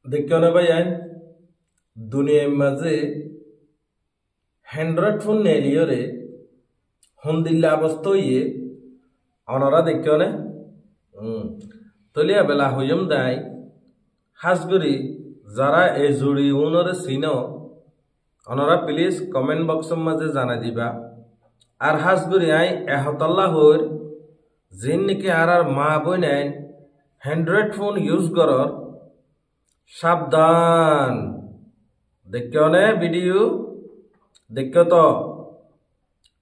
देखो ना भाई आइन दुनिया माঝে হ্যান্ড্রয়েড ফোন নেলিও রে হন্দিল্লা অবস্থা ইয়ে অনরা দেখো না তলিয়া বেলা হইম দাই হাসগুরি যারা এই জুড়ি উনরে চিনো অনরা প্লিজ কমেন্ট বক্সের মাঝে জানা দিবা আর হাসগুরি আই এহতাল্লা হইর জিন নাকি আর মা বই নাইন হ্যান্ড্রয়েড ফোন ইউজ করর সাবধান দেখো না ভিডিও দেখো তো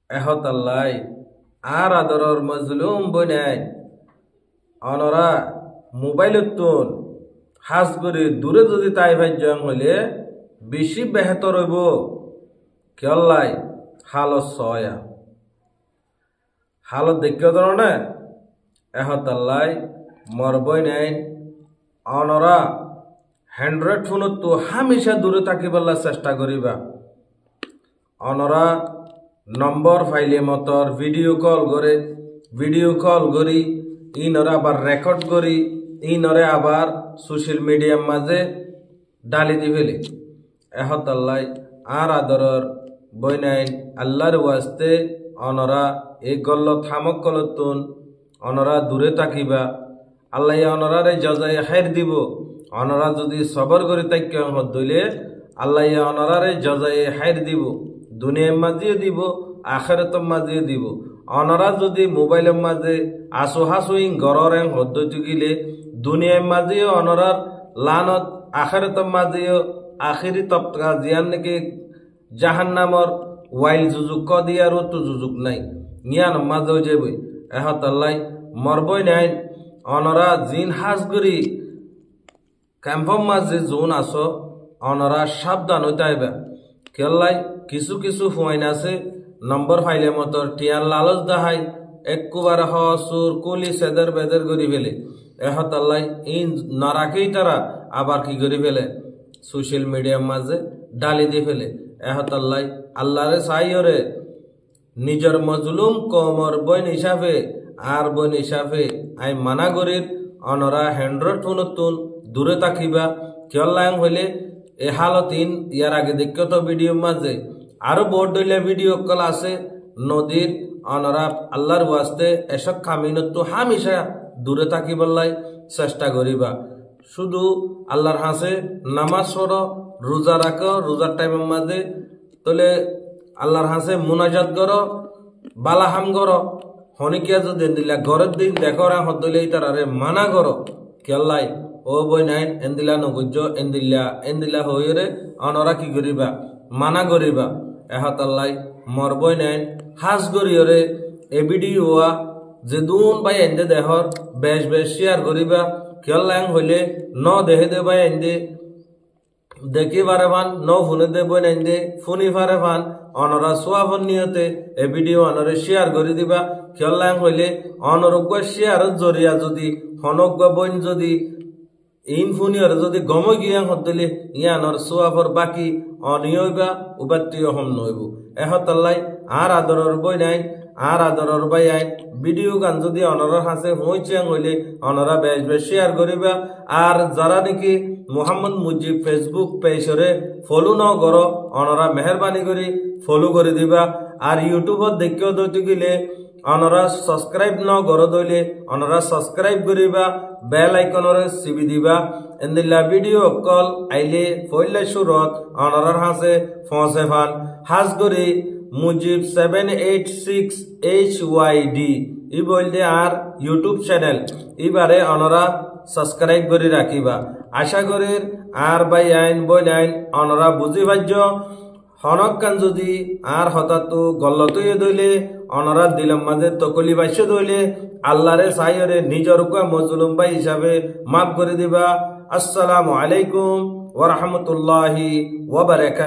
এহতাল্লাই আর আদরর মজলুম বই নাই অনরা মোবাইল তুন হাস করে দূরে যদি তাই ভাই জং হইলে বেশি বেহতর হইব কেলাই হালত সয়া হালত দেখো তো না এহতাল্লাই মর বই নাই অনরা হ্যান্ড্রয়েড ফোনত তো হামেশা দূরে থাকিবার চেষ্টা করিবা অনরা নম্বর ফাইলে মতর ভিডিও কল করি ইনরা আবার রেকর্ড করি ইনরে আবার সোশ্যাল মিডিয়ার মাঝে ডালি দি ফেলে এহতাল্লাই আর আদরর বইনাইন আল্লাহর ওয়াস্তে অনরা এই গল্ল থামক কলতুন অনরা দূরে থাকিবা আল্লাহ অনরারে জজায় হাইর দিব অনরা যদি সবর করে তাইকে হইলে আল্লাহ অনরারে জজায় হাইর দিব দুনিয়ার মাঝেও দিব আখেরাতের মাঝেও দিব অনরা যদি মোবাইলের মাঝে আসো হাসুইং গররেং হদ্দতি গিলে দুনিয়ার মাঝেও অনরার লানত আখেরাতের মাঝেও আখিরি তপকা জিয়ান নাকি জাহান্নামর ওয়াইল জুজুক ক দিয়ারও তো জুজুক নাই নিয়ান মাঝেও যাবই এহতাল্লাই মরবই নাই অনরা জিন হাসগুরি ক্যাম্পর মাঝে জোন আসো অনরা সাবধান হইতে আইবা কেল্লাই কিছু কিছু ফুয়াইন আছে নম্বর ফাইলে মতর টিয়ার লালচ দাহাই একবার হসুর কুলি সেদের বেদের করি ফেলে এহতাল্লাই ইন নারাকেই তারা আবার কি করি ফেলে সোশ্যাল মিডিয়ার মাঝে ডালি দিয়ে ফেলে এহতাল্লাই আল্লাহরে সাইরে নিজের মজলুম কমর বইন হিসাবে আর বইন হিসাবে আই মানা করির অনরা হ্যান্ড্রয়েড ফোনতুন দূরে থাকিবা কেল্লাং হইলে এ হালতিন ইয়ার আগে দেখো তো ভিডিও মাঝে আরো বহুত দইলে ভিডিও কল আছে নদীর অনরা আল্লাহর ওয়াস্তে এসব খামিনত তো হামেশা দূরে থাকিবার চেষ্টা করিবা শুধু আল্লাহর হাসে নামাজ পড়ো রোজা রাখো রোজার টাইমের মাঝে তাহলে আল্লাহর হাসে মুনাজাত করো বালাহাম করো হনিকিয়া যদি দিলা ঘরের দিন দেখো রা হদলে তারারে মানা করো কেল্লাই ও বই নাইন এন্দিলা নগুজ্জ এন্দিলা হইরে অনরা কি করিবা মানা করিবা এহতাল্লাই মর বই নাইন হাস গরিয়রে এ ভিডিও যে দুন বাই এন্দে দেহর বেশ শেয়ার করিবা কেল্লাং হইলে ন দেহে দে বাই এন্দে দেখি পারে ভান ন ফোনে দে বই নাইন দে ফোনি পারে ভান অনরা সোয়াফন নিয়তে এ ভিডিও অনরে শেয়ার করে দিবা কেল্লাং হইলে অনরজ্ঞ শেয়ারের জরিয়া যদি হনজ্ঞ বইন যদি ইন ফুনিয়র যদি গম গিয়া হদিলে ইয়ানর সোয়াফর বাকি অনিয়বা উবাত্তীয় হম নইব এহতাল্লাই আর আদরর বই নাই আর আদরর বাই আইন ভিডিও গান যদি অনরার হাসে হইচিয়াং হইলে অনরা বেশ শেয়ার করিবা আর যারা নাকি মোহাম্মদ মুজিব ফেসবুক পেজরে ফলো ন কর অনরা মেহরবানি করি ফলো করে দিবা আর ইউটিউবত দেখিও দইতে গেলে অনরা সাবস্ক্রাইব ন কর দইলে অনরা সাবস্ক্রাইব করিবা বেল আইকনরে চিবি দিবা এন্দিলা ভিডিও কল আইলে ফইলে সুরত অনরার হাসে ফসে ফান হাস করি মুজিব 786 HYD ই বলতে আর ইউটিউব চ্যানেল এবারে অনরা সাবস্ক্রাইব করে রাখিবা আশা করি আর বাই আইন বই আইন অনরা বুঝি ভাজ্য হনকান যদি আর হঠাৎ গল্লত দইলে অনরা দিলম মাঝে তকলি বাস্য দইলে আল্লাহরে সাইরে নিজর মজলুম ভাই হিসাবে মাফ করে দিবা আসসালামু আলাইকুম ওয়া রাহমাতুল্লাহি ওয়া বারাকাতুহু।